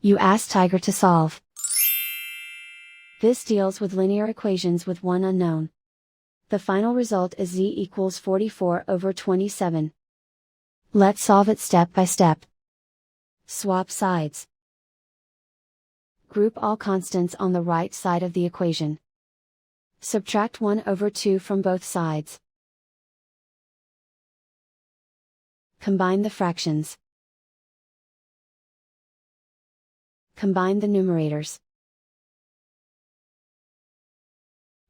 You ask Tiger to solve. This deals with linear equations with one unknown. The final result is z equals 44/27. Let's solve it step by step. Swap sides. Group all constants on the right side of the equation. Subtract 1/2 from both sides. Combine the fractions. Combine the numerators.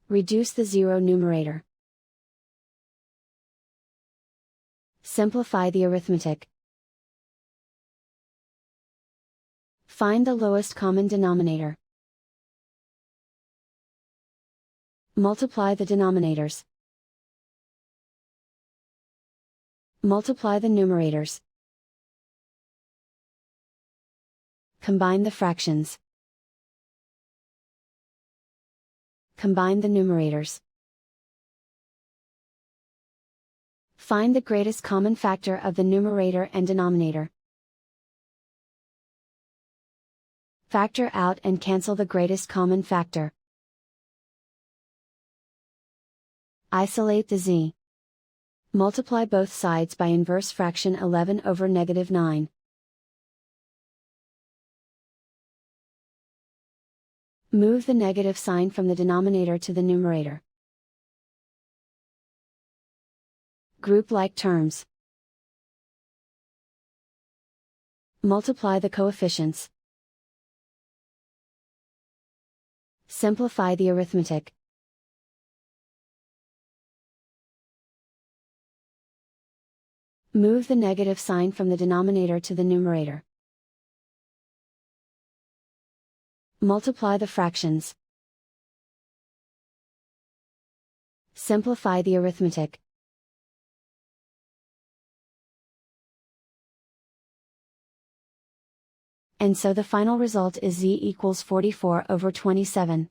Reduce the zero numerator. Simplify the arithmetic. Find the lowest common denominator. Multiply the denominators. Multiply the numerators. Combine the fractions. Combine the numerators. Find the greatest common factor of the numerator and denominator. Factor out and cancel the greatest common factor. Isolate the z. Multiply both sides by inverse fraction 11/-9. Move the negative sign from the denominator to the numerator. Group like terms. Multiply the coefficients. Simplify the arithmetic. Move the negative sign from the denominator to the numerator. Multiply the fractions. Simplify the arithmetic. And so the final result is z equals 44/27.